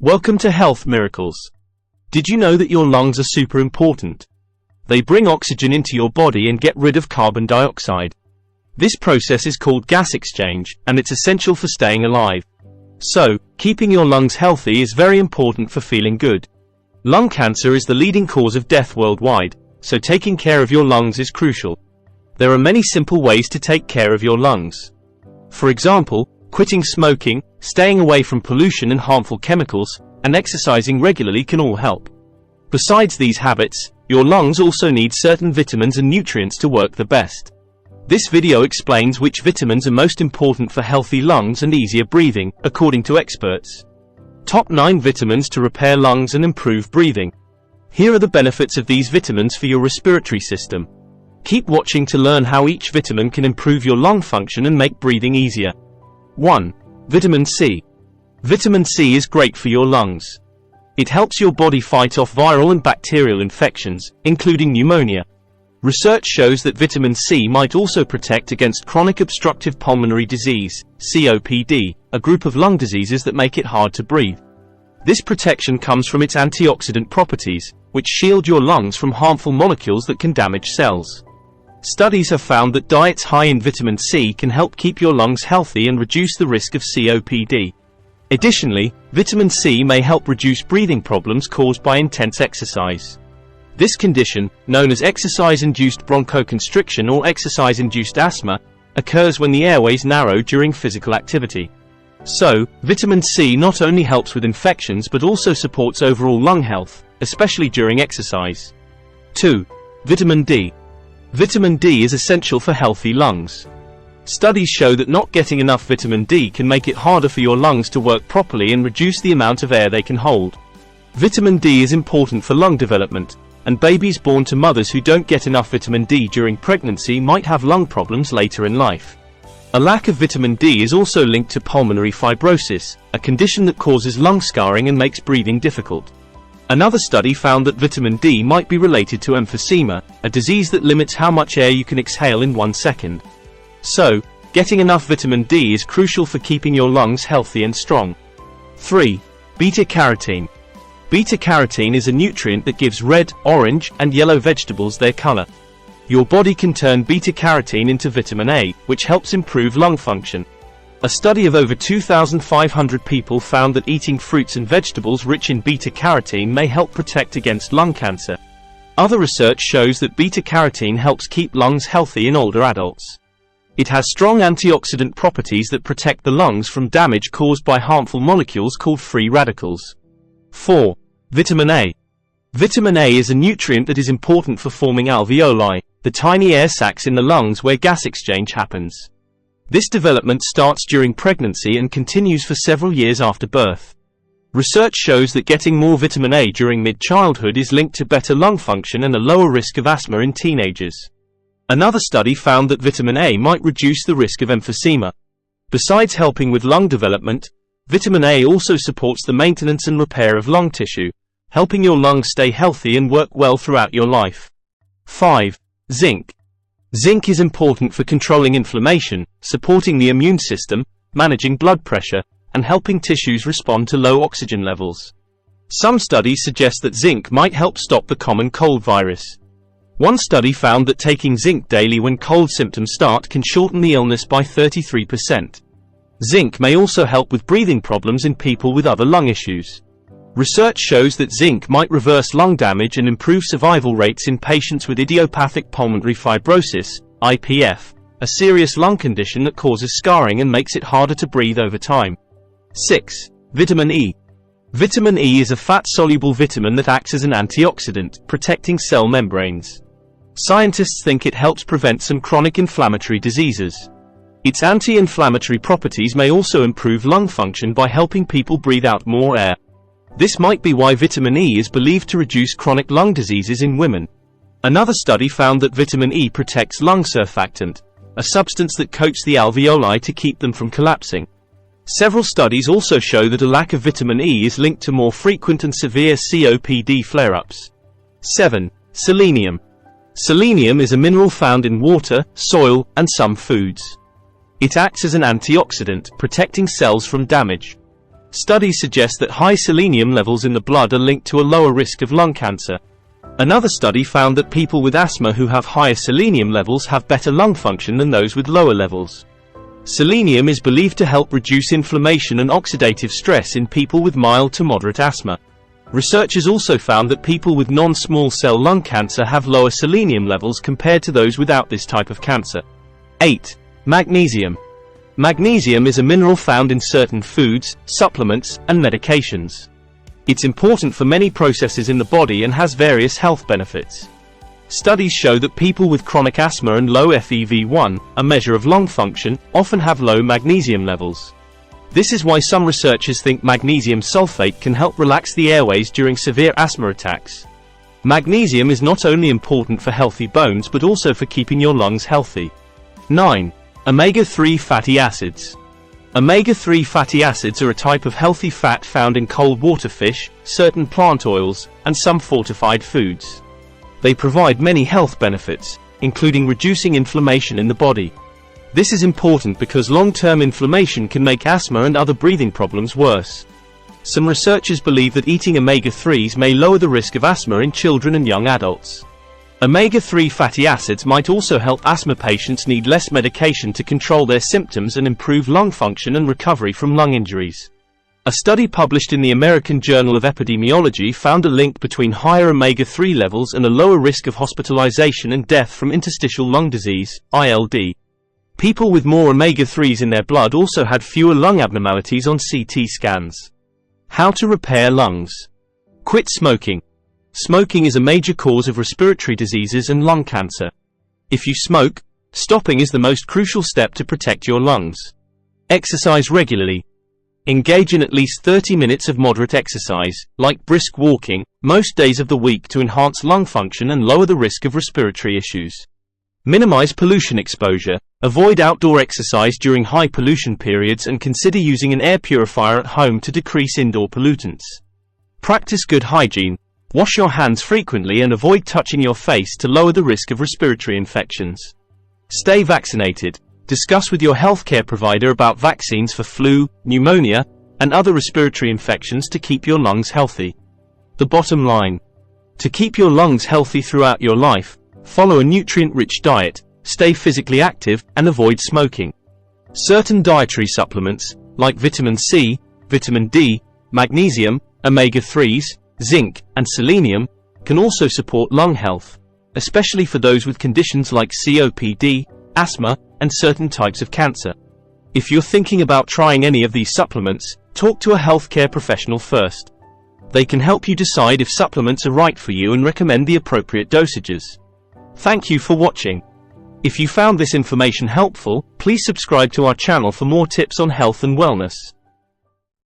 Welcome to Health Miracles. Did you know that your lungs are super important? They bring oxygen into your body and get rid of carbon dioxide. This process is called gas exchange, and it's essential for staying alive. So, keeping your lungs healthy is very important for feeling good. Lung cancer is the leading cause of death worldwide, so taking care of your lungs is crucial. There are many simple ways to take care of your lungs. For example, quitting smoking, staying away from pollution and harmful chemicals, and exercising regularly can all help. Besides these habits, your lungs also need certain vitamins and nutrients to work the best. This video explains which vitamins are most important for healthy lungs and easier breathing, according to experts. Top 9 vitamins to repair lungs and improve breathing. Here are the benefits of these vitamins for your respiratory system. Keep watching to learn how each vitamin can improve your lung function and make breathing easier. 1. Vitamin C. Vitamin C is great for your lungs. It helps your body fight off viral and bacterial infections, including pneumonia. Research shows that vitamin C might also protect against chronic obstructive pulmonary disease, COPD, a group of lung diseases that make it hard to breathe. This protection comes from its antioxidant properties, which shield your lungs from harmful molecules that can damage cells. Studies have found that diets high in vitamin C can help keep your lungs healthy and reduce the risk of COPD. Additionally, vitamin C may help reduce breathing problems caused by intense exercise. This condition, known as exercise-induced bronchoconstriction or exercise-induced asthma, occurs when the airways narrow during physical activity. So, vitamin C not only helps with infections but also supports overall lung health, especially during exercise. 2. Vitamin D. Vitamin D is essential for healthy lungs. Studies show that not getting enough vitamin D can make it harder for your lungs to work properly and reduce the amount of air they can hold. Vitamin D is important for lung development, and babies born to mothers who don't get enough vitamin D during pregnancy might have lung problems later in life. A lack of vitamin D is also linked to pulmonary fibrosis, a condition that causes lung scarring and makes breathing difficult. Another study found that vitamin D might be related to emphysema, a disease that limits how much air you can exhale in 1 second. So, getting enough vitamin D is crucial for keeping your lungs healthy and strong. 3. Beta-carotene. Beta-carotene is a nutrient that gives red, orange, and yellow vegetables their color. Your body can turn beta-carotene into vitamin A, which helps improve lung function. A study of over 2,500 people found that eating fruits and vegetables rich in beta-carotene may help protect against lung cancer. Other research shows that beta-carotene helps keep lungs healthy in older adults. It has strong antioxidant properties that protect the lungs from damage caused by harmful molecules called free radicals. 4. Vitamin A. Vitamin A is a nutrient that is important for forming alveoli, the tiny air sacs in the lungs where gas exchange happens. This development starts during pregnancy and continues for several years after birth. Research shows that getting more vitamin A during mid-childhood is linked to better lung function and a lower risk of asthma in teenagers. Another study found that vitamin A might reduce the risk of emphysema. Besides helping with lung development, vitamin A also supports the maintenance and repair of lung tissue, helping your lungs stay healthy and work well throughout your life. 5. Zinc. Zinc is important for controlling inflammation, supporting the immune system, managing blood pressure, and helping tissues respond to low oxygen levels. Some studies suggest that zinc might help stop the common cold virus. One study found that taking zinc daily when cold symptoms start can shorten the illness by 33%. Zinc may also help with breathing problems in people with other lung issues. Research shows that zinc might reverse lung damage and improve survival rates in patients with idiopathic pulmonary fibrosis, IPF, a serious lung condition that causes scarring and makes it harder to breathe over time. 6. Vitamin E. Vitamin E is a fat-soluble vitamin that acts as an antioxidant, protecting cell membranes. Scientists think it helps prevent some chronic inflammatory diseases. Its anti-inflammatory properties may also improve lung function by helping people breathe out more air. This might be why vitamin E is believed to reduce chronic lung diseases in women. Another study found that vitamin E protects lung surfactant, a substance that coats the alveoli to keep them from collapsing. Several studies also show that a lack of vitamin E is linked to more frequent and severe COPD flare-ups. 7. Selenium. Selenium is a mineral found in water, soil, and some foods. It acts as an antioxidant, protecting cells from damage. Studies suggest that high selenium levels in the blood are linked to a lower risk of lung cancer. Another study found that people with asthma who have higher selenium levels have better lung function than those with lower levels. Selenium is believed to help reduce inflammation and oxidative stress in people with mild to moderate asthma. Researchers also found that people with non-small cell lung cancer have lower selenium levels compared to those without this type of cancer. 8. Magnesium. Magnesium is a mineral found in certain foods, supplements, and medications. It's important for many processes in the body and has various health benefits. Studies show that people with chronic asthma and low FEV1, a measure of lung function, often have low magnesium levels. This is why some researchers think magnesium sulfate can help relax the airways during severe asthma attacks. Magnesium is not only important for healthy bones but also for keeping your lungs healthy. 9. Omega-3 fatty acids. Omega-3 fatty acids are a type of healthy fat found in cold water fish, certain plant oils, and some fortified foods. They provide many health benefits, including reducing inflammation in the body. This is important because long-term inflammation can make asthma and other breathing problems worse. Some researchers believe that eating omega-3s may lower the risk of asthma in children and young adults. Omega-3 fatty acids might also help asthma patients need less medication to control their symptoms and improve lung function and recovery from lung injuries. A study published in the American Journal of Epidemiology found a link between higher omega-3 levels and a lower risk of hospitalization and death from interstitial lung disease, ILD. People with more omega-3s in their blood also had fewer lung abnormalities on CT scans. How to repair lungs. Quit smoking. Smoking is a major cause of respiratory diseases and lung cancer. If you smoke, stopping is the most crucial step to protect your lungs. Exercise regularly. Engage in at least 30 minutes of moderate exercise, like brisk walking, most days of the week to enhance lung function and lower the risk of respiratory issues. Minimize pollution exposure. Avoid outdoor exercise during high pollution periods and consider using an air purifier at home to decrease indoor pollutants. Practice good hygiene. Wash your hands frequently and avoid touching your face to lower the risk of respiratory infections. Stay vaccinated. Discuss with your healthcare provider about vaccines for flu, pneumonia, and other respiratory infections to keep your lungs healthy. The bottom line. To keep your lungs healthy throughout your life, follow a nutrient-rich diet, stay physically active, and avoid smoking. Certain dietary supplements, like vitamin C, vitamin D, magnesium, omega-3s, zinc, and selenium, can also support lung health, especially for those with conditions like COPD, asthma, and certain types of cancer. If you're thinking about trying any of these supplements, talk to a healthcare professional first. They can help you decide if supplements are right for you and recommend the appropriate dosages. Thank you for watching. If you found this information helpful, please subscribe to our channel for more tips on health and wellness.